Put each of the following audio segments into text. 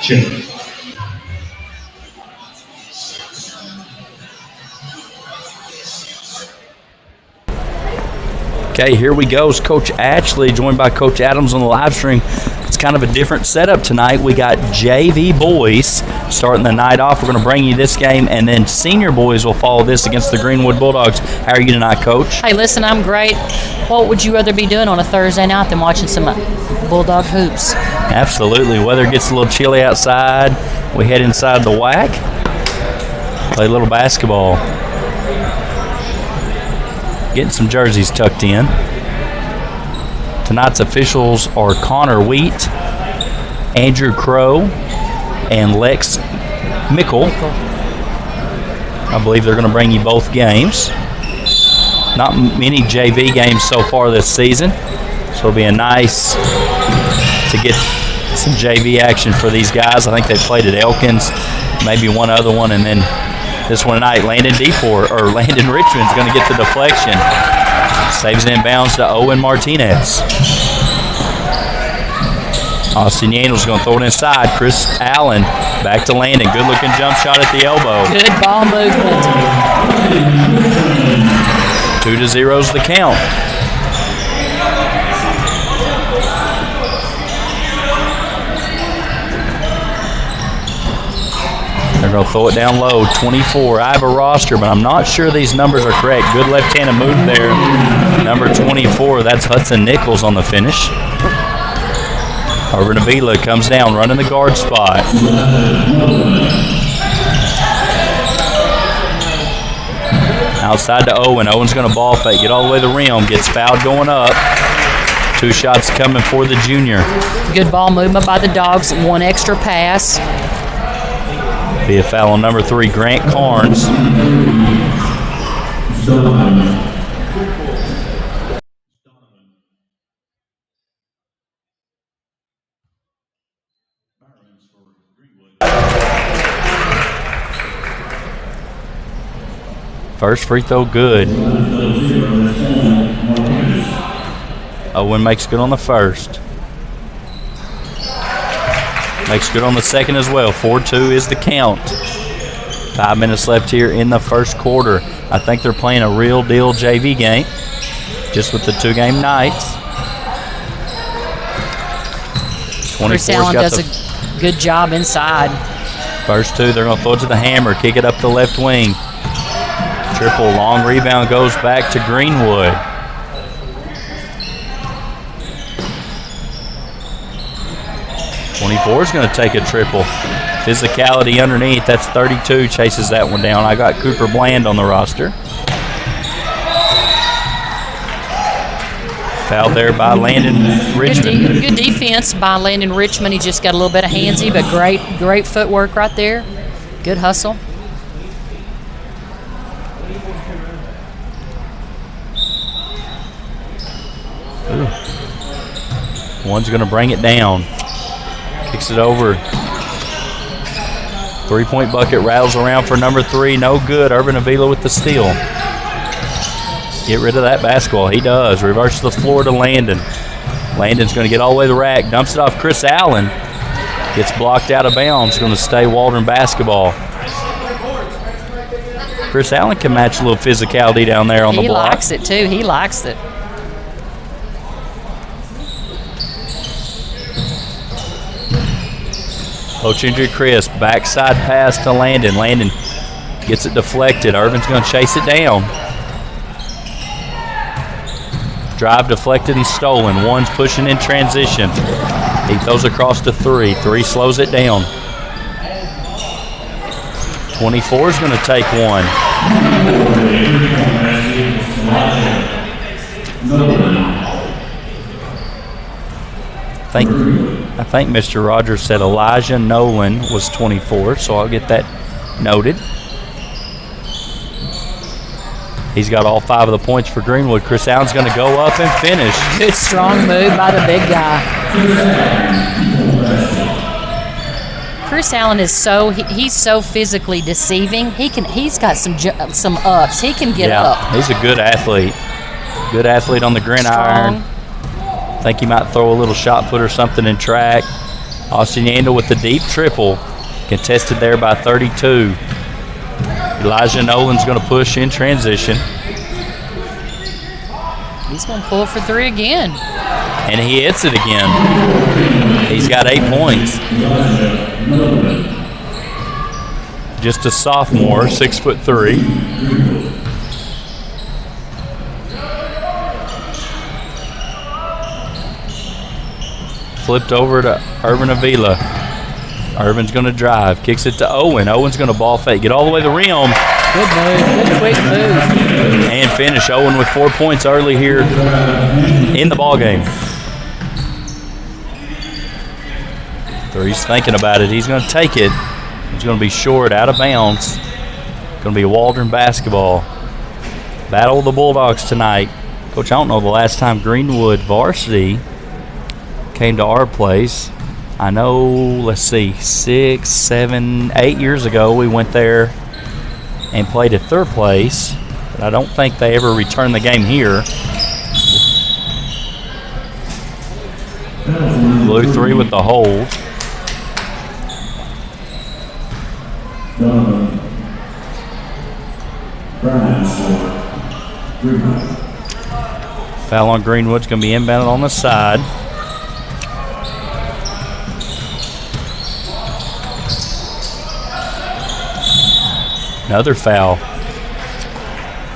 Check. Okay, here we go. It's Coach Ashley joined by Coach Adams on the live stream. It's kind of a different setup tonight. We got JV boys starting the night off. We're going to bring you this game, and then senior boys will follow this against the Greenwood Bulldogs. How are you tonight, Coach? Hey, listen, I'm great. What would you rather be doing on a Thursday night than watching some Bulldog hoops? Absolutely. Weather gets a little chilly outside. We head inside the WAC, play a little basketball. Getting some jerseys tucked in. Tonight's officials are Connor Wheat, Andrew Crow, and Lex Mickle. I believe they're going to bring you both games. Not many JV games so far this season, so it'll be a nice to get some JV action for these guys. I think they played at Elkins, maybe one other one, and then this one tonight, Landon Richmond's going to get the deflection. Saves it inbounds to Owen Martinez. Austin Yandle's going to throw it inside. Chris Allen back to Landon. Good-looking jump shot at the elbow. Good ball movement. 2-0's the count. They're going to throw it down low, 24. I have a roster, but I'm not sure these numbers are correct. Good left-handed move there. Number 24, that's Hudson Nichols on the finish. Over to Vila, comes down, running the guard spot. Outside to Owen. Owen's going to ball fake, get all the way to the rim, gets fouled going up. 2 shots coming for the junior. Good ball movement by the Dogs, 1 extra pass. Be a foul on number 3, Grant Carnes. First free throw good. Owen makes good on the first. Makes good on the second as well. 4-2 is the count. 5 minutes left here in the first quarter. I think they're playing a real deal JV game, just with the 2-game nights. Chris Allen does a good job inside. First 2, they're going to throw it to the hammer, kick it up the left wing. Triple, long rebound goes back to Greenwood. Is going to take a triple. Physicality underneath. That's 32. Chases that one down. I got Cooper Bland on the roster. Foul there by Landon Richmond. Good defense by Landon Richmond. He just got a little bit of handsy, but great footwork right there. Good hustle. Ooh. One's going to bring it down. Kicks it over. 3-point bucket rattles around for number 3. No good. Urban Avila with the steal. Get rid of that basketball. He does. Reverse to the floor to Landon. Landon's going to get all the way to the rack. Dumps it off Chris Allen. Gets blocked out of bounds. Going to stay Waldron basketball. Chris Allen can match a little physicality down there on the block. He likes it, too. He likes it. Ochindra Crisp, backside pass to Landon. Landon gets it deflected. Irvin's going to chase it down. Drive deflected and stolen. One's pushing in transition. He throws across to 3. 3 slows it down. 24 is going to take one. I think Mr. Rogers said Elijah Nolan was 24, so I'll get that noted. He's got all 5 of the points for Greenwood. Chris Allen's going to go up and finish. Good strong move by the big guy. Chris Allen is he's so physically deceiving. He's got some ups. He can get up. He's a good athlete. Good athlete on the gridiron. I think he might throw a little shot put or something in track. Austin Yandel with the deep triple. Contested there by 32. Elijah Nolan's going to push in transition. He's going to pull for 3 again. And he hits it again. He's got 8 points. Just a sophomore, 6'3". Flipped over to Urban Avila. Urban's going to drive. Kicks it to Owen. Owen's going to ball fake. Get all the way to the rim. Good move. Good quick move. And finish. Owen with 4 points early here in the ballgame. 3's thinking about it. He's going to take it. He's going to be short, out of bounds. Going to be Waldron basketball. Battle of the Bulldogs tonight. Coach, I don't know the last time Greenwood varsity came to our place. I know, let's see, 6, 7, 8 years ago we went there and played at their place, but I don't think they ever returned the game here. Blue 3 with the hold. Foul on Greenwood's going to be inbounded on the side. Another foul.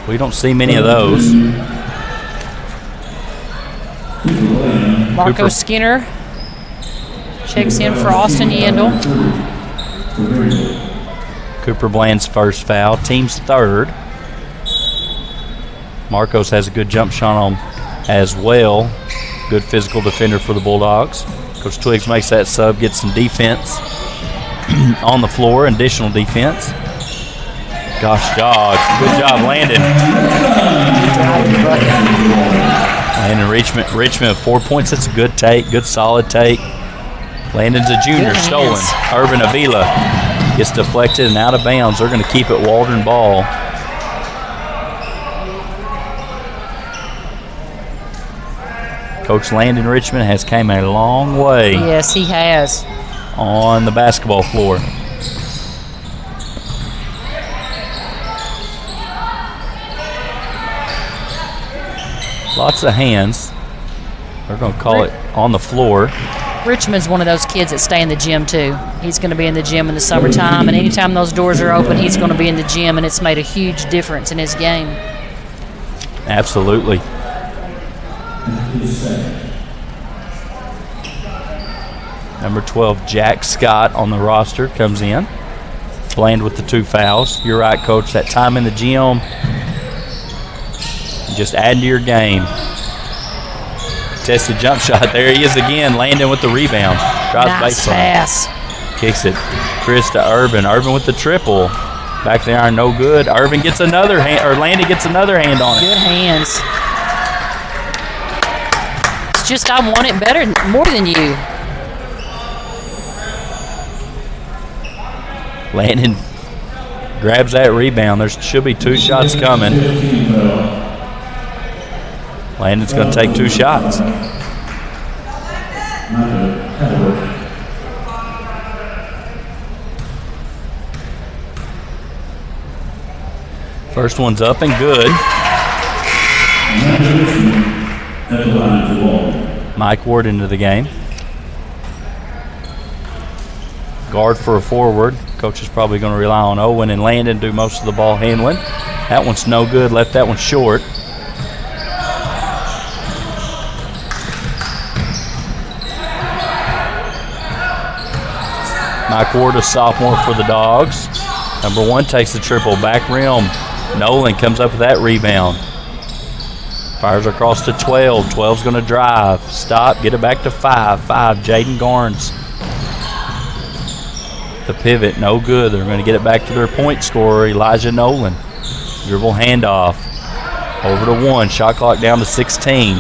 We don't see many of those. Marco Skinner checks in for Austin Yandel. Cooper Bland's first foul. Team's 3rd. Marcos has a good jump shot on as well. Good physical defender for the Bulldogs. Coach Twiggs makes that sub, gets some defense on the floor, additional defense. Gosh, dog. Good job, Landon. Landon Richmond with 4 points. That's a good take, good solid take. Landon's a junior, stolen. Urban Avila gets deflected and out of bounds. They're going to keep it Waldron ball. Coach Landon Richmond has came a long way. Yes, he has. On the basketball floor. Lots of hands. They're going to call it on the floor. Richmond's one of those kids that stay in the gym, too. He's going to be in the gym in the summertime, and anytime those doors are open, he's going to be in the gym, and it's made a huge difference in his game. Absolutely. Number 12, Jack Scott on the roster, comes in. Bland with the 2 fouls. You're right, Coach. That time in the gym, just add to your game. Tested jump shot. There he is again. Landon with the rebound. Drives nice baseline. pass. Kicks it. Chris to Urban. Urban with the triple. Back of the iron, no good. Urban gets another hand, or Landon gets another hand on it. Good hands. It's just I want it better, more than you. Landon grabs that rebound. There should be 2 shots coming. Landon's going to take 2 shots. First one's up and good. Mike Ward into the game. Guard for a forward. Coach is probably going to rely on Owen and Landon do most of the ball handling. That one's no good. Left that one short. Mike Ward, a sophomore for the Dogs. Number 1 takes the triple. Back rim. Nolan comes up with that rebound. Fires across to 12. 12's going to drive. Stop. Get it back to 5. 5. Jaden Garnes. The pivot. No good. They're going to get it back to their point scorer, Elijah Nolan. Dribble handoff. Over to 1. Shot clock down to 16.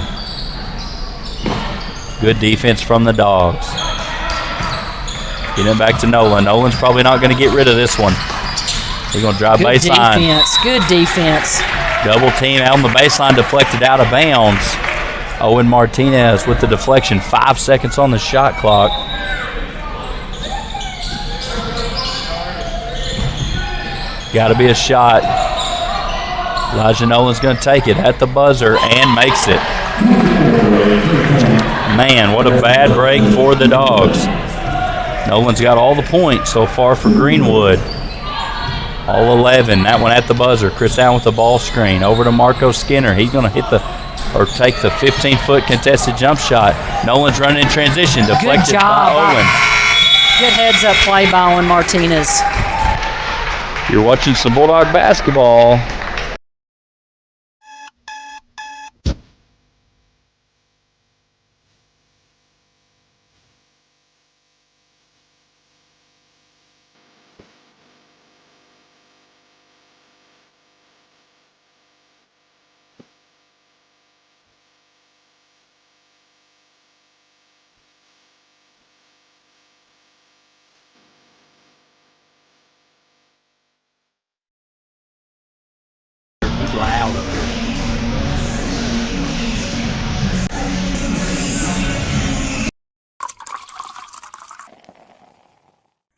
Good defense from the Dogs. Getting it back to Nolan. Nolan's probably not going to get rid of this one. He's going to drive baseline. Good defense. Double team out on the baseline, deflected out of bounds. Owen Martinez with the deflection. 5 seconds on the shot clock. Got to be a shot. Elijah Nolan's going to take it at the buzzer and makes it. Man, what a bad break for the Dogs. Nolan's got all the points so far for Greenwood. All 11. That one at the buzzer. Chris Allen with the ball screen. Over to Marco Skinner. He's going to hit take the 15-foot contested jump shot. Nolan's running in transition. Deflected by Owen. Good heads-up play by Owen Martinez. You're watching some Bulldog basketball. Loud up here.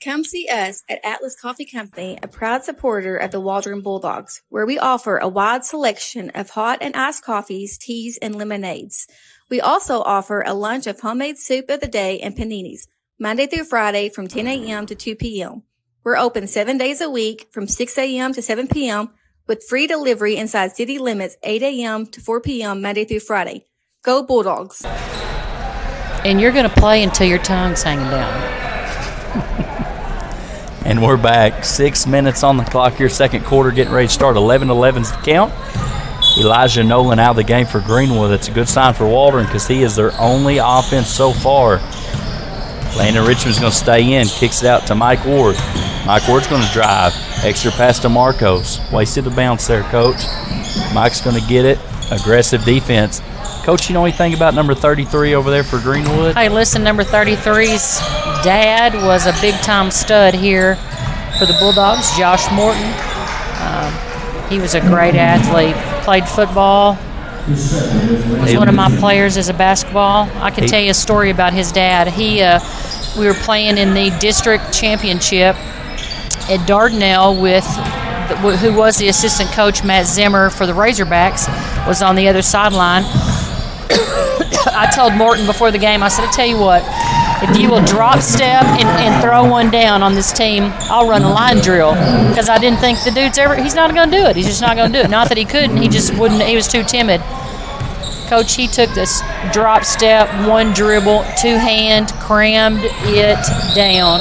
Come see us at Atlas Coffee Company, a proud supporter of the Waldron Bulldogs, where we offer a wide selection of hot and iced coffees, teas, and lemonades. We also offer a lunch of homemade soup of the day and paninis, Monday through Friday from 10 a.m. to 2 p.m. We're open 7 days a week from 6 a.m. to 7 p.m. with free delivery inside city limits 8 a.m. to 4 p.m. Monday through Friday. Go Bulldogs. And you're going to play until your tongue's hanging down. And we're back. 6 minutes on the clock here, second quarter, getting ready to start. 11-11's the count. Elijah Nolan out of the game for Greenwood. That's a good sign for Waldron because he is their only offense so far. Landon Richmond's going to stay in. Kicks it out to Mike Ward. Mike Ward's going to drive. Extra pass to Marcos. Wasted the bounce there, Coach. Mike's going to get it. Aggressive defense. Coach, you know anything about number 33 over there for Greenwood? Hey, listen, number 33's dad was a big-time stud here for the Bulldogs, Josh Morton. He was a great athlete. Played football. Was one of my players as a basketball. I can tell you a story about his dad. We were playing in the district championship at Dardanelle with who was the assistant coach, Matt Zimmer, for the Razorbacks, was on the other sideline. I told Morton before the game, I said, I tell you what, if you will drop step and throw one down on this team, I'll run a line drill. Because I didn't think the dude's he's not going to do it. He's just not going to do it. Not that he couldn't, he just wouldn't, he was too timid. Coach, he took this drop step, one dribble, two-hand, crammed it down.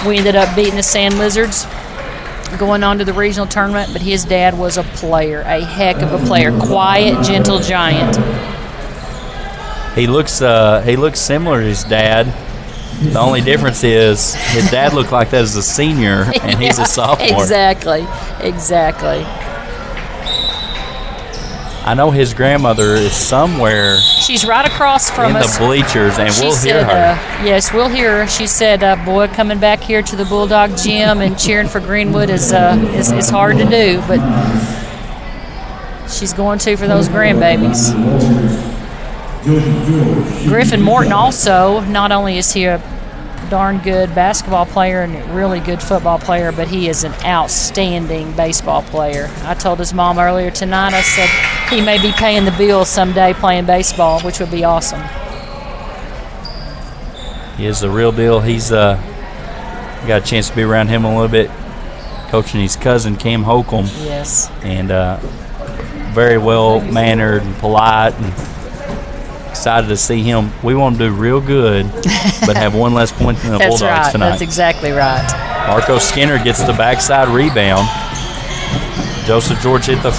We ended up beating the Sand Lizards, going on to the regional tournament, but his dad was a player, a heck of a player. Quiet, gentle giant. He looks similar to his dad. The only difference is his dad looked like that as a senior, and he's a sophomore. Exactly. I know his grandmother is somewhere. She's right across from us. In the bleachers, and we'll hear her. Yes, we'll hear her. She said, boy, coming back here to the Bulldog gym and cheering for Greenwood is hard to do, but she's going to for those grandbabies. Griffin Morton also, not only is he a darn good basketball player and a really good football player, but he is an outstanding baseball player. I told his mom earlier tonight, I said he may be paying the bills someday playing baseball, which would be awesome. He is the real deal. He's got a chance to be around him a little bit, coaching his cousin, Cam Holcomb. Yes. And very well-mannered and polite, and excited to see him. We want to do real good, but have one less point than the That's Bulldogs right. tonight. That's exactly right. Marco Skinner gets the backside rebound. Joseph George hit the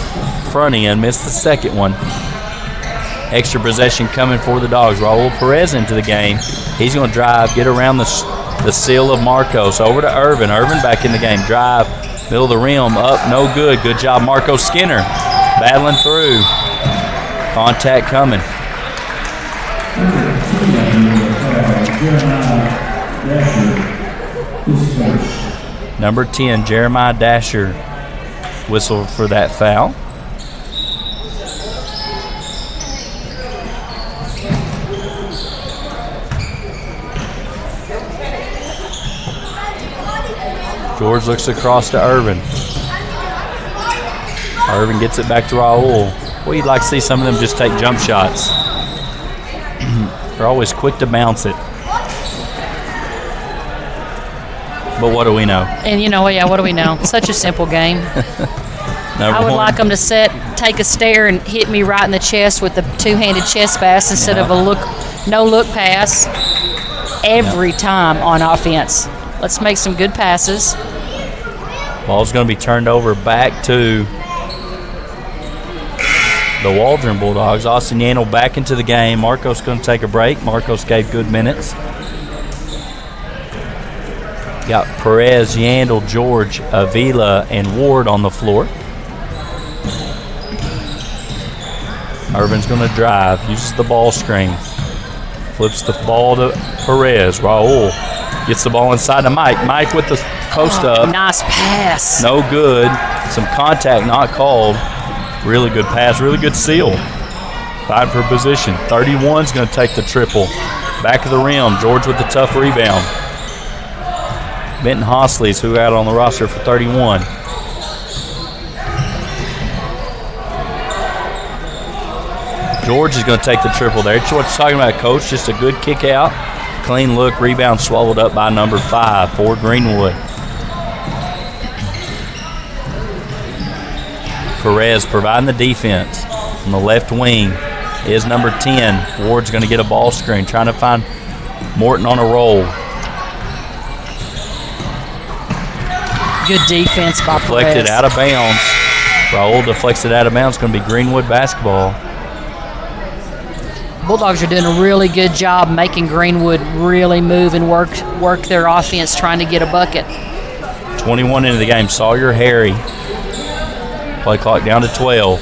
front end, missed the second one. Extra possession coming for the Dogs. Raul Perez into the game. He's going to drive, get around the seal of Marcos. Over to Irvin. Irvin back in the game. Drive, middle of the rim, up, no good. Good job, Marco Skinner. Battling through. Contact coming. Number 10, Jeremiah Dasher, whistle for that foul. George looks across to Irvin. Irvin gets it back to Raul. Well, you'd like to see some of them just take jump shots. They're always quick to bounce it. But what do we know? And what do we know? Such a simple game. I would like them to take a stare and hit me right in the chest with the two-handed chest pass instead of a no-look pass every time on offense. Let's make some good passes. Ball's going to be turned over back to the Waldron Bulldogs. Austin Yandel back into the game. Marcos going to take a break. Marcos gave good minutes. Got Perez, Yandel, George, Avila, and Ward on the floor. Irvin's going to drive, uses the ball screen. Flips the ball to Perez. Raul gets the ball inside to Mike. Mike with the post up. Nice pass. No good. Some contact not called. Really good pass, really good seal. Five for position. 31's going to take the triple. Back of the rim. George with the tough rebound. Benton Hosley's who out on the roster for 31. George is going to take the triple there. That's what you're talking about, Coach. Just a good kick out. Clean look. Rebound swallowed up by number 5 for Greenwood. Perez providing the defense on the left wing is number 10. Ward's going to get a ball screen, trying to find Morton on a roll. Good defense by Perez. Deflected out of bounds. Raul deflects it out of bounds. It's going to be Greenwood basketball. Bulldogs are doing a really good job making Greenwood really move and work their offense, trying to get a bucket. 21 into the game. Sawyer Harry. Play clock down to 12.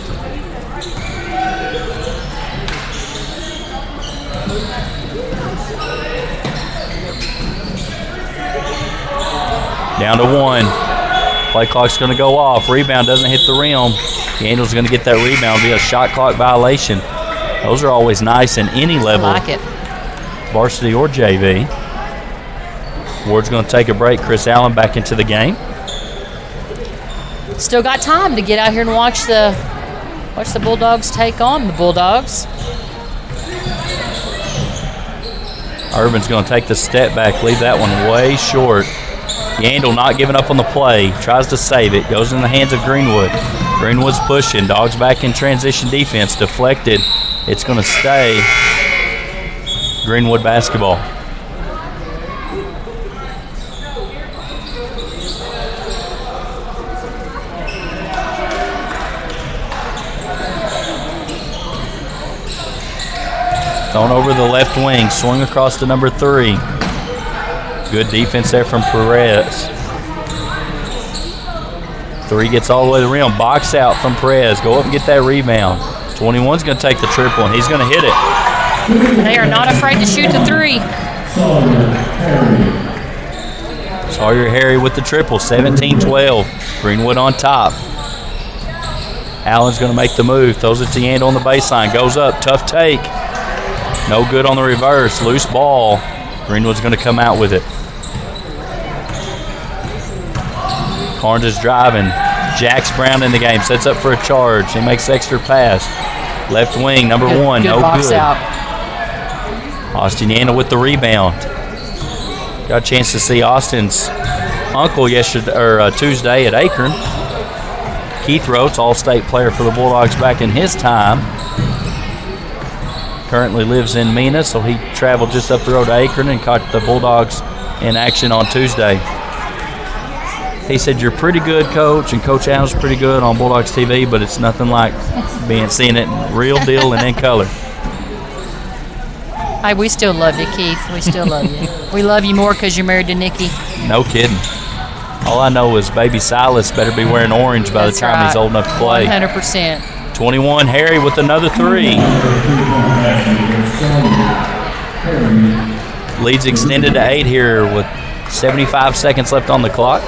Down to 1. Play clock's going to go off. Rebound doesn't hit the rim. Yandel's going to get that rebound via shot clock violation. Those are always nice in any level. I like it. Varsity or JV. Ward's going to take a break. Chris Allen back into the game. Still got time to get out here and watch the Bulldogs take on the Bulldogs. Irvin's going to take the step back, leave that one way short. Yandel not giving up on the play, tries to save it, goes in the hands of Greenwood. Greenwood's pushing, Dogs back in transition defense, deflected. It's going to stay Greenwood basketball. Thrown over the left wing, swung across to number 3. Good defense there from Perez. 3 gets all the way to the rim. Box out from Perez. Go up and get that rebound. 21's going to take the triple, and he's going to hit it. They are not afraid to shoot the 3. Sawyer-Harry with the triple. 17-12. Greenwood on top. Allen's going to make the move. Throws it to Yandel on the baseline. Goes up. Tough take. No good on the reverse. Loose ball. Greenwood's going to come out with it. Carnes is driving. Jax Brown in the game. Sets up for a charge. He makes the extra pass. Left wing, number 1. Good no box good. Out. Austin Yandel with the rebound. Got a chance to see Austin's uncle Tuesday at Akron. Keith Roach, all-state player for the Bulldogs back in his time. Currently lives in Mena, so he traveled just up the road to Akron and caught the Bulldogs in action on Tuesday. He said, "You're pretty good, Coach, and Coach Allen's pretty good on Bulldogs TV, but it's nothing like seeing it real deal and in color." Hey, we still love you, Keith. We still love you. We love you more because you're married to Nikki. No kidding. All I know is baby Silas better be wearing orange by the time he's old enough to play. 100%. 21, Harry with another 3. Leads extended to 8 here with 75 seconds left on the clock.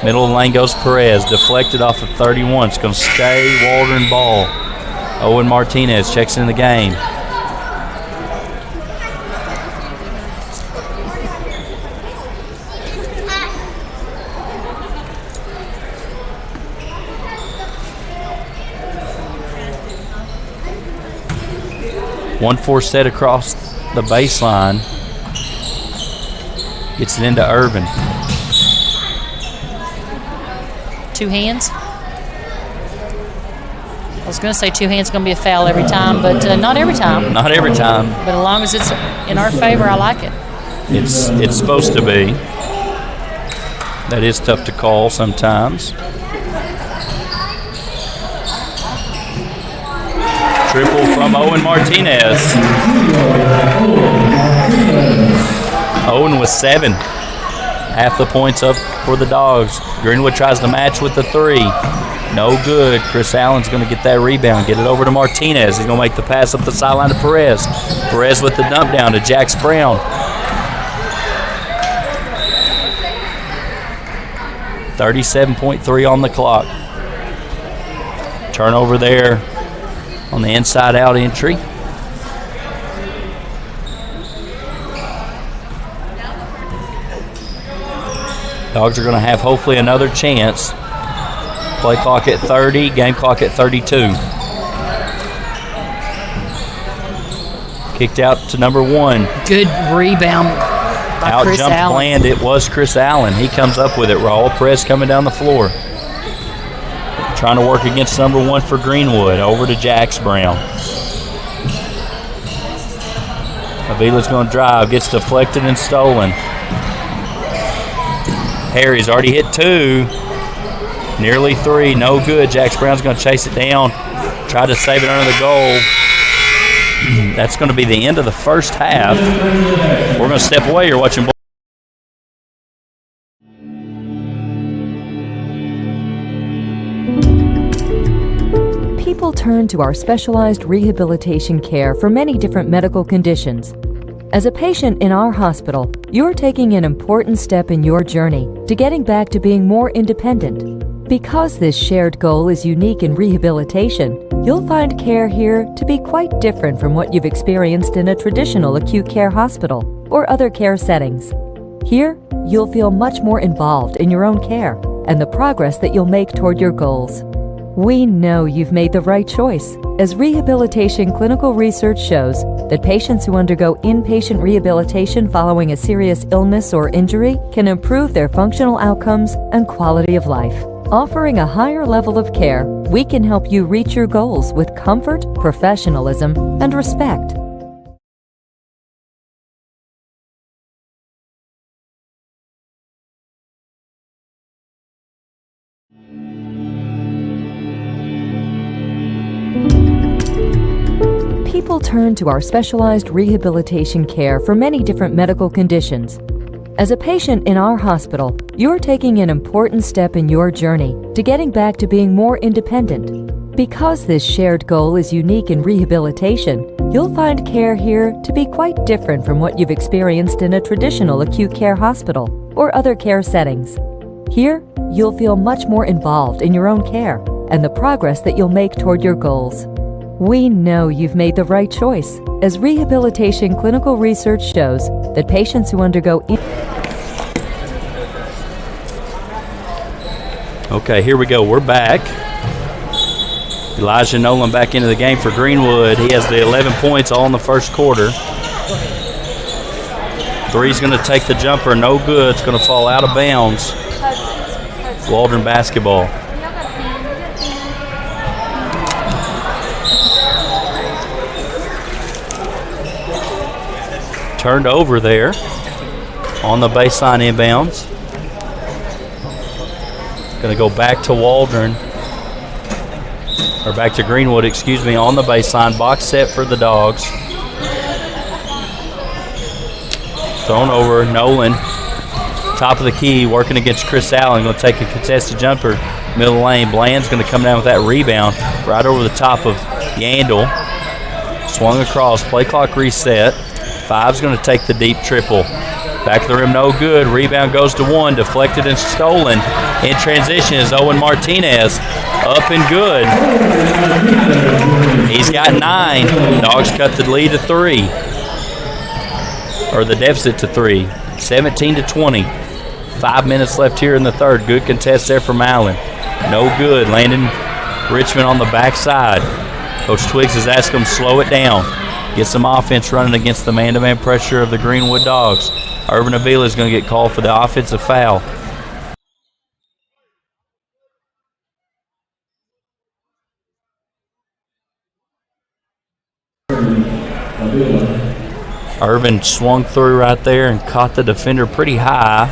Middle of the lane goes Perez, deflected off of 31. It's going to stay Waldron ball. Owen Martinez checks in the game. One-four set across the baseline. Gets it into Irvin. 2 hands. I was going to say 2 hands is going to be a foul every time, but not every time. Not every time. But as long as it's in our favor, I like it. It's supposed to be. That is tough to call sometimes. Triple from Owen Martinez. Owen with 7. Half the points up for the Dogs. Greenwood tries to match with the 3. No good. Chris Allen's going to get that rebound. Get it over to Martinez. He's going to make the pass up the sideline to Perez. Perez with the dump down to Jax Brown. 37.3 on the clock. Turnover there on the inside-out entry. Dogs are going to have hopefully another chance. Play clock at 30, game clock at 32. Kicked out to number 1. Good rebound by Out Chris jumped Allen. Bland. It was Chris Allen. He comes up with it. Raul Perez coming down the floor. Trying to work against number 1 for Greenwood. Over to Jax Brown. Avila's going to drive. Gets deflected and stolen. Harry's already hit 2. Nearly 3. No good. Jax Brown's going to chase it down. Try to save it under the goal. That's going to be the end of the first half. We're going to step away. You're watching. People turn to our specialized rehabilitation care for many different medical conditions. As a patient in our hospital, you're taking an important step in your journey to getting back to being more independent. Because this shared goal is unique in rehabilitation, you'll find care here to be quite different from what you've experienced in a traditional acute care hospital or other care settings. Here, you'll feel much more involved in your own care and the progress that you'll make toward your goals. We know you've made the right choice, as rehabilitation clinical research shows that patients who undergo inpatient rehabilitation following a serious illness or injury can improve their functional outcomes and quality of life. Offering a higher level of care, we can help you reach your goals with comfort, professionalism, and respect. People turn to our specialized rehabilitation care for many different medical conditions. As a patient in our hospital, you're taking an important step in your journey to getting back to being more independent. Because this shared goal is unique in rehabilitation, you'll find care here to be quite different from what you've experienced in a traditional acute care hospital or other care settings. Here, you'll feel much more involved in your own care and the progress that you'll make toward your goals. We know you've made the right choice, as rehabilitation clinical research shows that patients who undergo Okay, here we go. We're back. Elijah Nolan back into the game for Greenwood. He has the 11 points all in the first quarter. Three's going to take the jumper. No good. It's going to fall out of bounds. Waldron basketball. Turned over there on the baseline inbounds. Going to go back to Waldron. Or back to Greenwood, excuse me, on the baseline. Box set for the Dogs. Thrown over, Nolan. Top of the key, working against Chris Allen. Going to take a contested jumper. Middle lane. Bland's going to come down with that rebound. Right over the top of Yandel. Swung across. Play clock reset. Five's going to take the deep triple. Back of the rim, no good. Rebound goes to one. Deflected and stolen. In transition is Owen Martinez. Up and good. He's got 9. Dogs cut the lead to 3. Or the deficit to 3. 17-20. 5 minutes left here in the third. Good contest there from Allen. No good. Landon Richmond on the backside. Coach Twiggs has asked him to slow it down. Get some offense running against the man-to-man pressure of the Greenwood Dogs. Urban Avila is going to get called for the offensive foul. Urban swung through right there and caught the defender pretty high.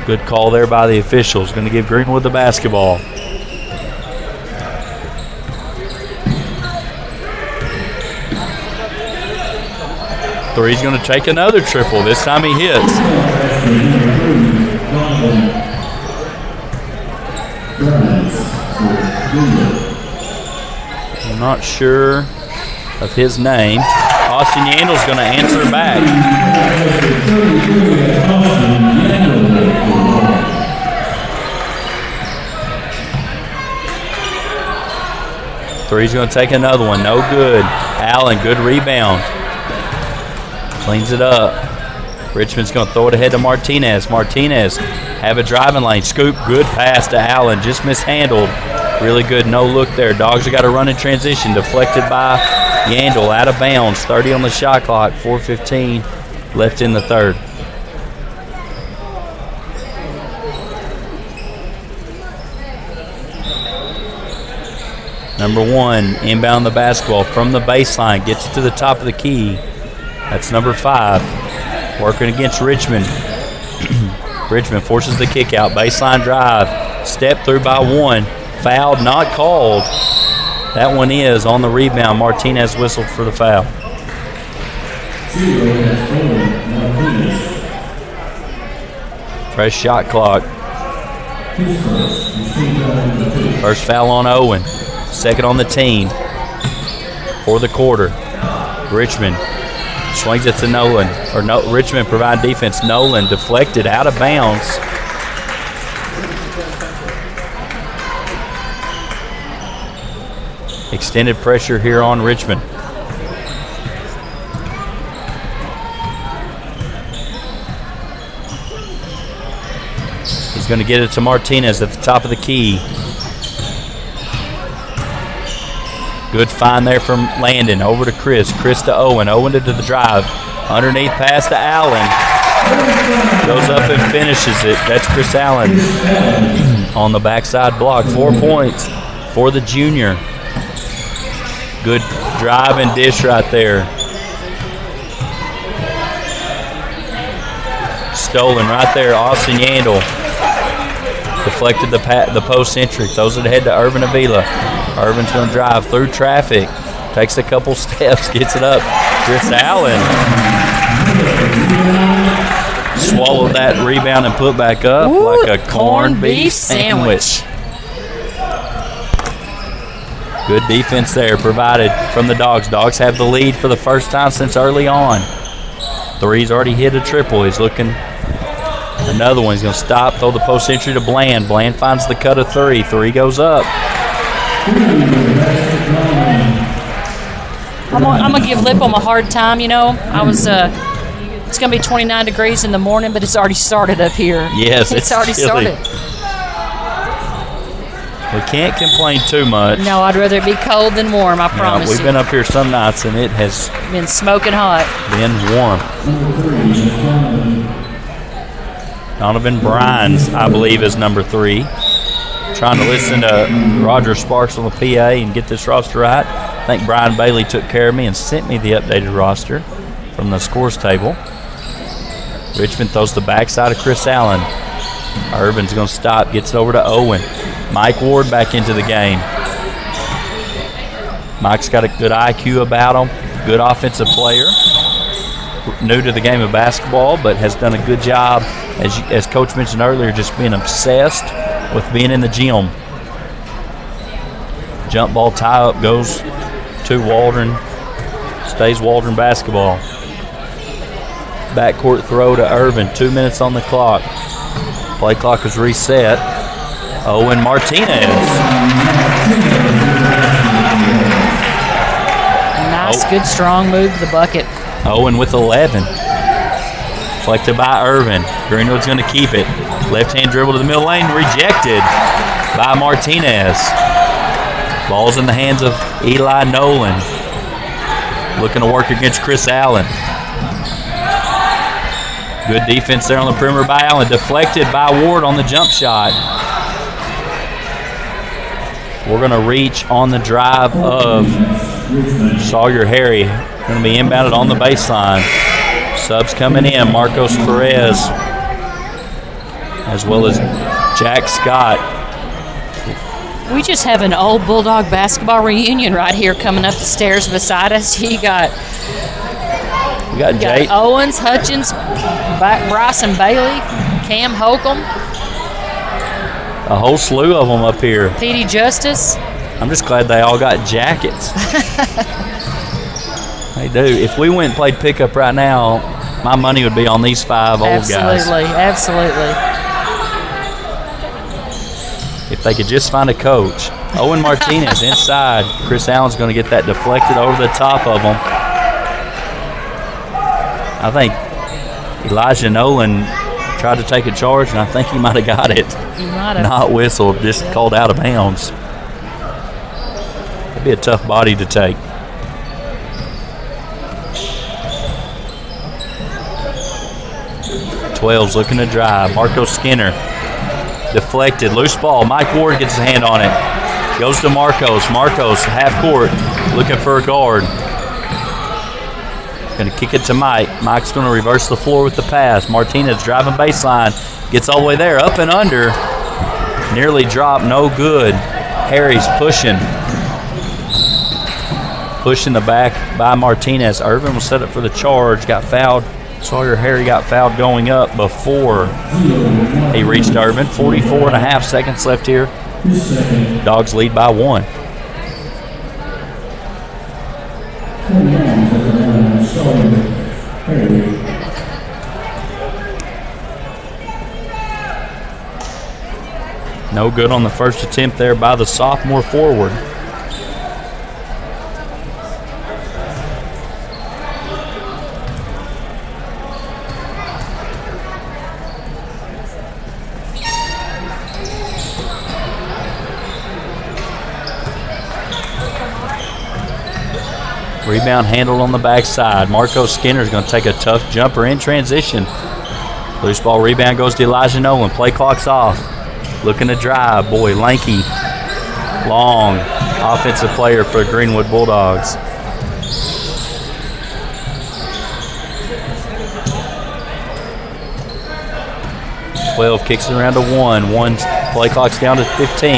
Good call there by the officials. Going to give Greenwood the basketball. Three's going to take another triple. This time he hits. I'm not sure of his name. Austin Yandel's going to answer back. Three's going to take another one. No good. Allen, good rebound. Cleans it up. Richmond's going to throw it ahead to Martinez. Martinez have a driving lane. Scoop, good pass to Allen. Just mishandled. Really good no look there. Dogs have got to run in transition. Deflected by Yandel. Out of bounds. 30 on the shot clock. 4:15 left in the third. Number 1 inbound the basketball from the baseline. Gets it to the top of the key. That's number 5. Working against Richmond. Richmond forces the kick out. Baseline drive. Step through by 1. Fouled, not called. That one is on the rebound. Martinez whistled for the foul. Fresh shot clock. First foul on Owen. Second on the team for the quarter. Richmond swings it to Nolan. Richmond provide defense. Nolan deflected out of bounds. Extended pressure here on Richmond. He's going to get it to Martinez at the top of the key. Good find there from Landon. Over to Chris. Chris to Owen. Owen to the drive. Underneath pass to Allen. Goes up and finishes it. That's Chris Allen on the backside block. 4 points for the junior. Good drive and dish right there. Stolen right there. Austin Yandel. Deflected the post entry. Throws it ahead to Irvin Avila. Irvin's going to drive through traffic. Takes a couple steps. Gets it up. Chris Allen swallowed that rebound and put back up. Ooh, like a corned beef sandwich. Good defense there provided from the Dogs. Dogs have the lead for the first time since early on. Three's already hit a triple. He's looking. Another one. He's going to stop, throw the post entry to Bland. Bland finds the cut of three. Three goes up. I'm going to give Lippum a hard time, you know. It's going to be 29 degrees in the morning, but it's already started up here. Yes, it's already chilly. started. We can't complain too much. No, I'd rather it be cold than warm, I promise we've been up here some nights, and it has been smoking hot. Been warm. Donovan Brines, I believe, is number 3. Trying to listen to Roger Sparks on the PA and get this roster right. I think Brian Bailey took care of me and sent me the updated roster from the scores table. Richmond throws the backside of Chris Allen. Irvin's going to stop, gets it over to Owen. Mike Ward back into the game. Mike's got a good IQ about him, good offensive player. New to the game of basketball, but has done a good job, as Coach mentioned earlier, just being obsessed with being in the gym. Jump ball tie-up goes to Waldron. Stays Waldron basketball. Backcourt throw to Irvin. 2 minutes on the clock. Play clock is reset. Owen Martinez. Nice, good, strong move to the bucket. Owen with 11. Deflected by Irvin. Greenwood's going to keep it. Left-hand dribble to the middle lane. Rejected by Martinez. Ball's in the hands of Eli Nolan. Looking to work against Chris Allen. Good defense there on the perimeter by Allen. Deflected by Ward on the jump shot. We're going to reach on the drive of Sawyer Harry. Going to be inbounded on the baseline. Subs coming in. Marcos Perez, as well as Jack Scott. We just have an old Bulldog basketball reunion right here coming up the stairs beside us. We got Jay Owens, Hutchins, Bryson Bailey, Cam Holcomb. A whole slew of them up here. Petey Justice. I'm just glad they all got jackets. They do. If we went and played pickup right now, my money would be on these 5 old guys. Absolutely. If they could just find a coach. Owen Martinez inside. Chris Allen's going to get that deflected over the top of him. I think Elijah Nolan tried to take a charge, and I think he might have got it. He might have. Not whistled, just called out of bounds. It'd be a tough body to take. Twelve's looking to drive. Marco Skinner. Deflected. Loose ball. Mike Ward gets his hand on it. Goes to Marcos. Marcos, half court, looking for a guard. Going to kick it to Mike. Mike's going to reverse the floor with the pass. Martinez driving baseline. Gets all the way there. Up and under. Nearly dropped. No good. Harry's pushing. Pushing the back by Martinez. Irvin was set up for the charge. Got fouled. Sawyer Harry got fouled going up before he reached Irvin. 44.5 seconds left here. Dogs lead by 1. No good on the first attempt there by the sophomore forward. Rebound handled on the backside. Marco Skinner's going to take a tough jumper in transition. Loose ball rebound goes to Elijah Nolan. Play clock's off. Looking to drive. Boy, lanky, long offensive player for Greenwood Bulldogs. Kicks it around to 1. 1 Play clock's down to 15.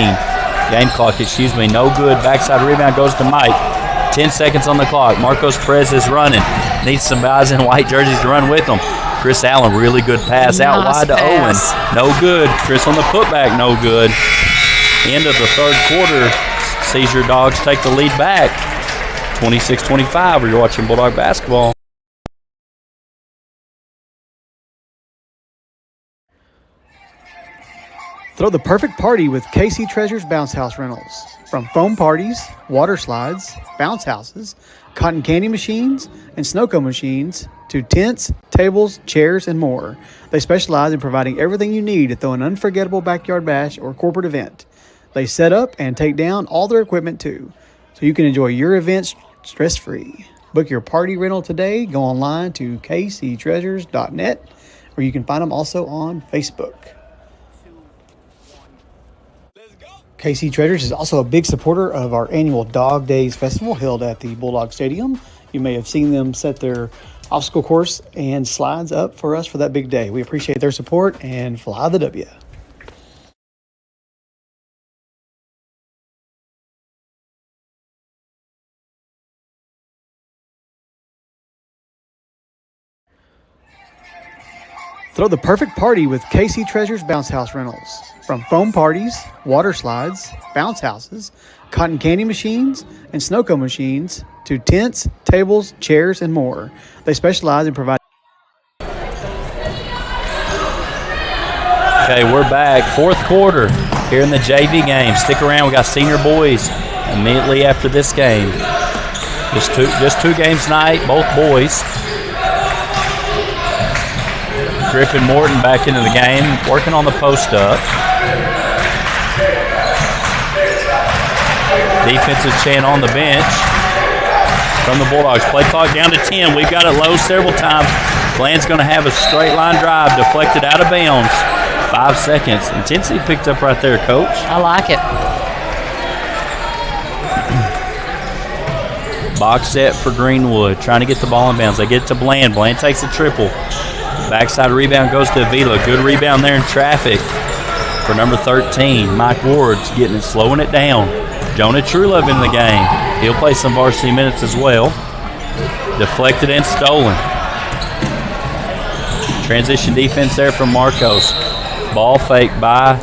Game clock, excuse me. No good. Backside rebound goes to Mike. 10 seconds on the clock. Marcos Perez is running. Needs some guys in white jerseys to run with him. Chris Allen, really good pass out wide to Owen. No good. Chris on the putback, no good. End of the third quarter sees your Dogs take the lead back. 26-25. You're watching Bulldog basketball. Throw the perfect party with KC Treasures Bounce House Rentals. From foam parties, water slides, bounce houses, cotton candy machines, and snow cone machines, to tents, tables, chairs, and more. They specialize in providing everything you need to throw an unforgettable backyard bash or corporate event. They set up and take down all their equipment too, so you can enjoy your events stress-free. Book your party rental today. Go online to kctreasures.net, or you can find them also on Facebook. KC Treasures is also a big supporter of our annual Dog Days Festival held at the Bulldog Stadium. You may have seen them set their obstacle course and slides up for us for that big day. We appreciate their support, and fly the W. Throw the perfect party with KC Treasures Bounce House Rentals. From foam parties, water slides, bounce houses, cotton candy machines, and snow cone machines, to tents, tables, chairs, and more. They specialize in providing. Okay, we're back. Fourth quarter here in the JV game. Stick around. We got senior boys immediately after this game. Just two games tonight, both boys. Griffin Morton back into the game, working on the post-up. Defensive chant on the bench from the Bulldogs. Play clock down to 10. We've got it low several times. Bland's going to have a straight line drive, deflected out of bounds. 5 seconds. Intensity picked up right there, Coach. I like it. Box set for Greenwood, trying to get the ball in bounds. They get it to Bland. Bland takes a triple. Backside rebound goes to Avila. Good rebound there in traffic for number 13. Mike Ward's getting it, slowing it down. Jonah Trulove in the game. He'll play some varsity minutes as well. Deflected and stolen. Transition defense there from Marcos. Ball fake by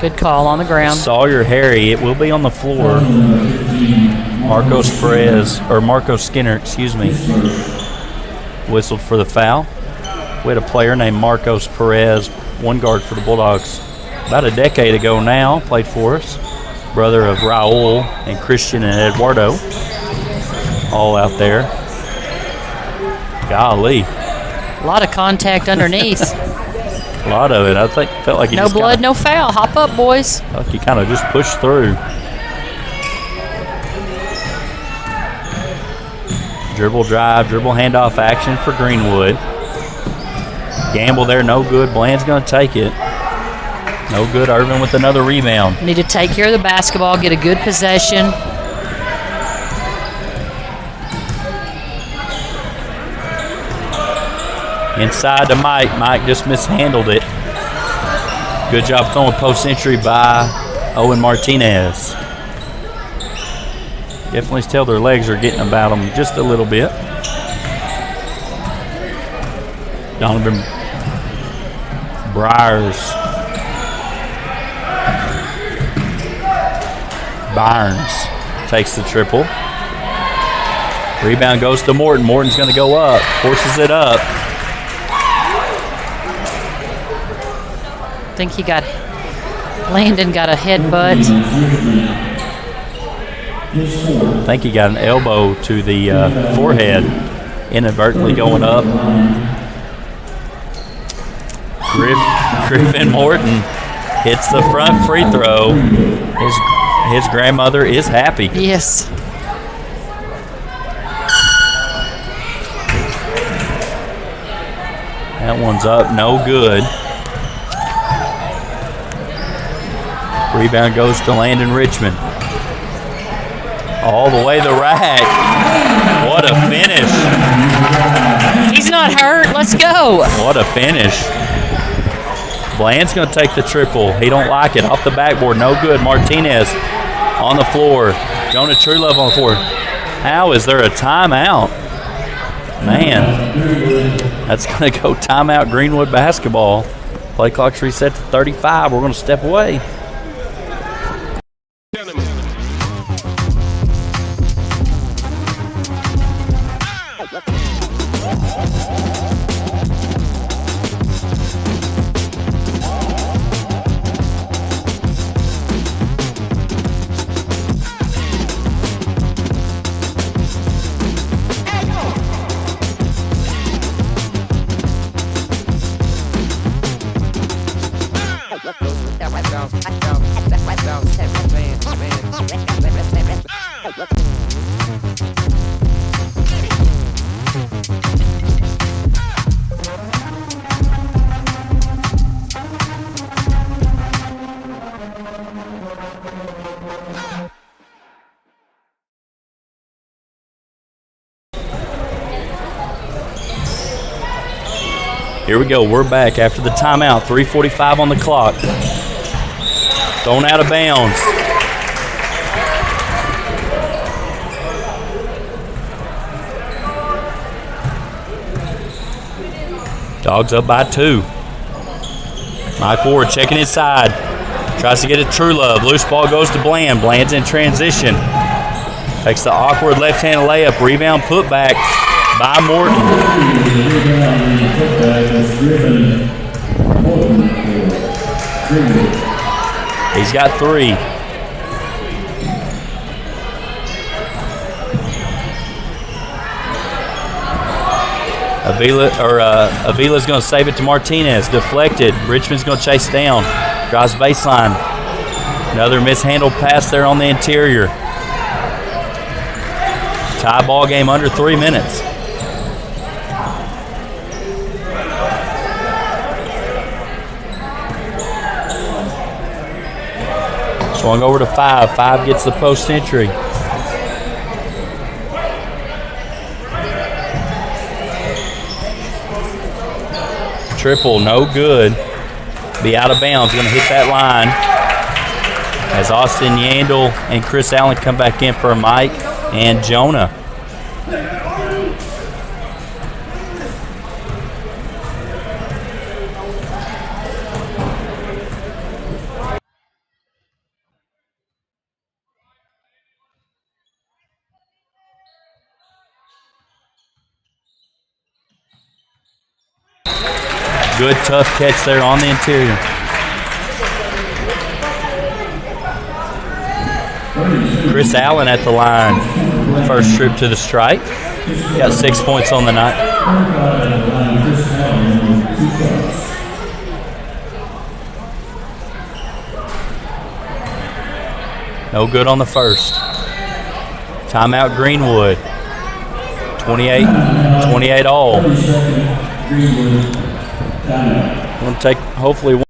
good call on the ground. Sawyer Harry. It will be on the floor. Marcos Skinner, whistled for the foul. We had a player named Marcos Perez, one guard for the Bulldogs, about a decade ago now, played for us. Brother of Raul and Christian and Eduardo, all out there. Golly. A lot of contact underneath. A lot of it. Felt like he no just blood, no foul. Hop up, boys. Felt like he kind of just pushed through. Dribble drive, dribble handoff action for Greenwood. Gamble there, no good. Bland's going to take it. No good. Irvin with another rebound. Need to take care of the basketball, get a good possession. Inside to Mike. Mike just mishandled it. Good job throwing post entry by Owen Martinez. Definitely tell their legs are getting about them just a little bit. Donovan Barnes takes the triple. Rebound goes to Morton. Morton's going to go up, forces it up. I think Landon got a headbutt. I think he got an elbow to the forehead, inadvertently going up. Griffin Morton hits the front free throw. His grandmother is happy. Yes. That one's up, no good. Rebound goes to Landon Richmond. All the way the rack. What a finish. He's not hurt. Let's go. What a finish. Bland's going to take the triple. He don't like it. Off the backboard, no good. Martinez on the floor. Jonah Truelove on the floor. How is there a timeout? Man, that's going to go timeout Greenwood basketball. Play clock's reset to 35. We're going to step away. Here we go. We're back after the timeout. 3:45 on the clock. Thrown out of bounds. Dogs up by 2. Mike Ward checking inside. Tries to get it Truelove. Loose ball goes to Bland. Bland's in transition. Takes the awkward left-handed layup. Rebound put back by Morton. He's got 3. Avila's going to save it to Martinez. Deflected. Richmond's going to chase down. Drives baseline. Another mishandled pass there on the interior. Tie ball game under 3 minutes. Swung over to 5. 5 gets the post entry. Triple, no good. Be out of bounds. Going to hit that line. As Austin Yandel and Chris Allen come back in for Mike and Jonah. Good tough catch there on the interior. Chris Allen at the line. First trip to the stripe. Got 6 points on the night. No good on the first. Timeout Greenwood. 28 all. We'll take hopefully one.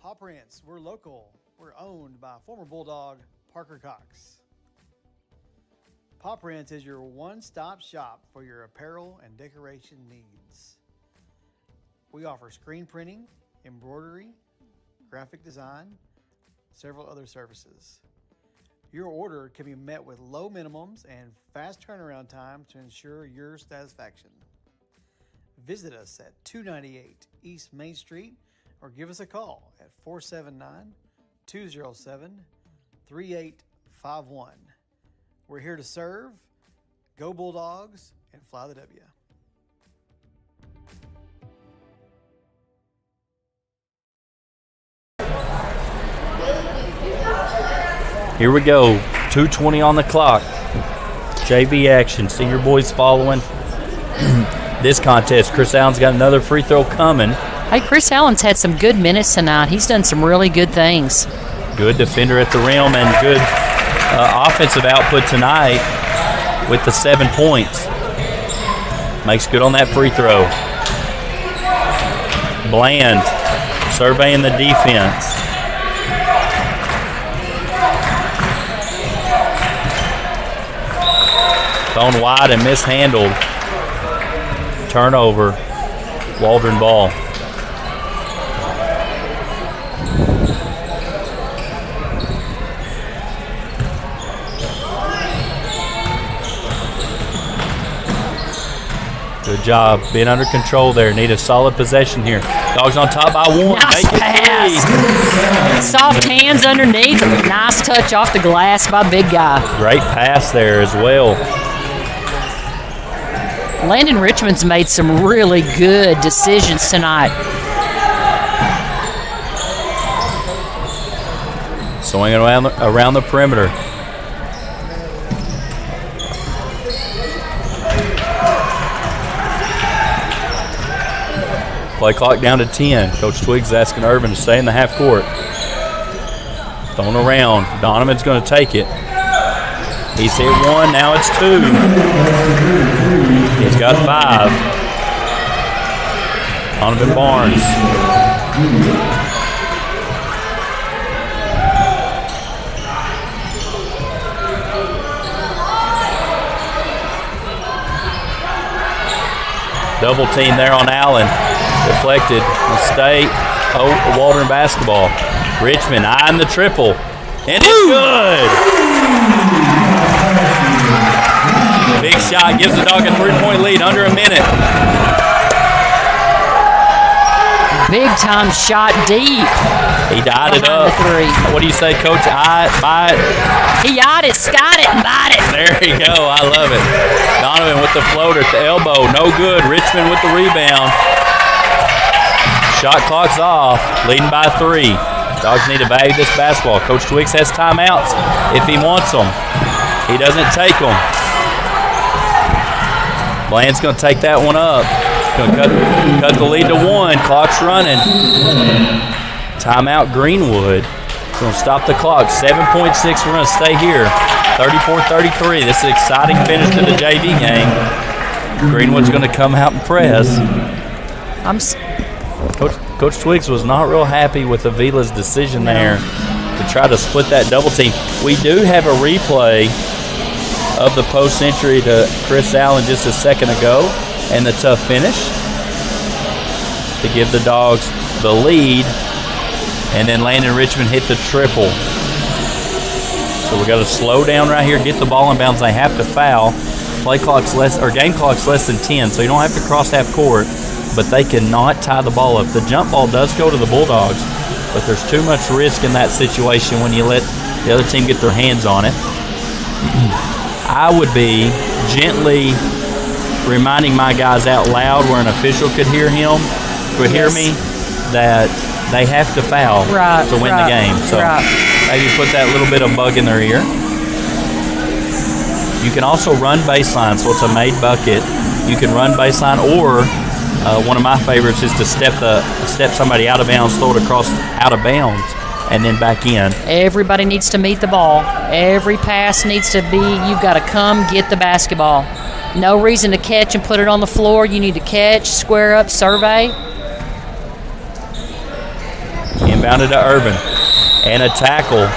Paw Prints, we're local. We're owned by former Bulldog Parker Cox. Paw Prints is your one-stop shop for your apparel and decoration needs. We offer screen printing, embroidery, graphic design, several other services. Your order can be met with low minimums and fast turnaround time to ensure your satisfaction. Visit us at 298 East Main Street or give us a call at 479-207-3851. We're here to serve. Go Bulldogs and fly the W. Here we go. 2:20 on the clock. JV action. Senior boys following this contest. Chris Allen's got another free throw coming. Hey, Chris Allen's had some good minutes tonight. He's done some really good things. Good defender at the rim and good offensive output tonight with the 7 points. Makes good on that free throw. Bland surveying the defense. Thrown wide and mishandled. Turnover. Waldron ball. Good job. Being under control there. Need a solid possession here. Dogs on top by 1. Nice pass. Soft hands underneath. Nice touch off the glass by big guy. Great pass there as well. Landon Richmond's made some really good decisions tonight. Swinging around the perimeter. Play clock down to 10. Coach Twiggs asking Irvin to stay in the half court. Thrown around. Donovan's going to take it. He's hit 1. Now it's 2. He's got 5. Donovan Barnes. Double team there on Allen. Deflected. Mistake. Oh, Waldron basketball. Richmond eyeing the triple. And it's good. Big shot. Gives the Dog a 3-point lead under a minute. Big time shot deep. He died it up. What do you say, Coach? Buy it. He eyed it, skied it, and bought it. There you go. I love it. Donovan with the floater at the elbow. No good. Richmond with the rebound. Shot clock's off. Leading by 3. Dogs need to value this basketball. Coach Twiggs has timeouts if he wants them. He doesn't take them. Bland's going to take that one up. Going to cut the lead to 1. Clock's running. Timeout Greenwood. Going to stop the clock. 7.6. We're going to stay here. 34-33. This is an exciting finish to the JV game. Greenwood's going to come out and press. Coach Twiggs was not real happy with Avila's decision there to try to split that double team. We do have a replay of the post entry to Chris Allen just a second ago and the tough finish to give the Dogs the lead. And then Landon Richmond hit the triple. So we got to slow down right here, get the ball in bounds. They have to foul. Game clock's less than 10, so you don't have to cross half court, but they cannot tie the ball up. The jump ball does go to the Bulldogs, but there's too much risk in that situation when you let the other team get their hands on it. I would be gently reminding my guys out loud where an official could hear me, that they have to foul to win the game. So maybe put that little bit of bug in their ear. You can also run baseline, so it's a made bucket. You can run baseline, or one of my favorites is to step somebody out of bounds, throw it across out of bounds, and then back in. Everybody needs to meet the ball. Every pass needs to be, you've got to come get the basketball. No reason to catch and put it on the floor. You need to catch, square up, survey. Inbounded to Urban. And a tackle.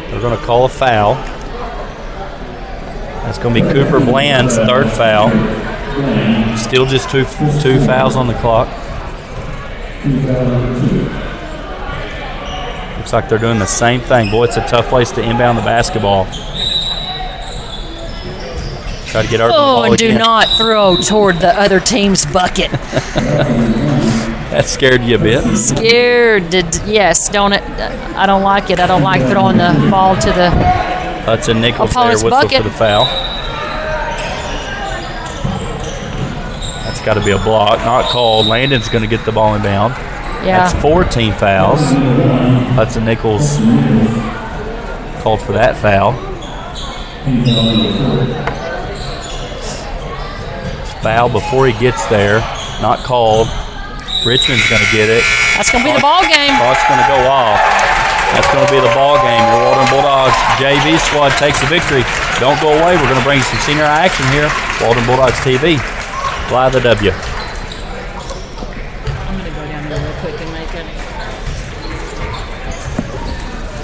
They're going to call a foul. That's going to be Cooper Bland's third foul. Still just two fouls on the clock. Looks like they're doing the same thing. Boy, it's a tough place to inbound the basketball. Try to get Urban the ball and again. Do not throw toward the other team's bucket. That scared you a bit? Scared, yes, don't it? I don't like it. I don't like throwing the ball to the Hudson Nichols there, whistle bucket. for the foul. That's got to be a block, not called. Landon's going to get the ball inbound. Yeah. That's 14 fouls. Hudson Nichols called for that foul. Foul before he gets there, not called. Richmond's going to get it. That's going to be the ball game. Clock's going to go off. That's going to be the ball game. Your Waldron Bulldogs JV squad takes the victory. Don't go away. We're going to bring you some senior action here. Waldron Bulldogs TV. Fly the W. I'm going to go down there real quick and make it.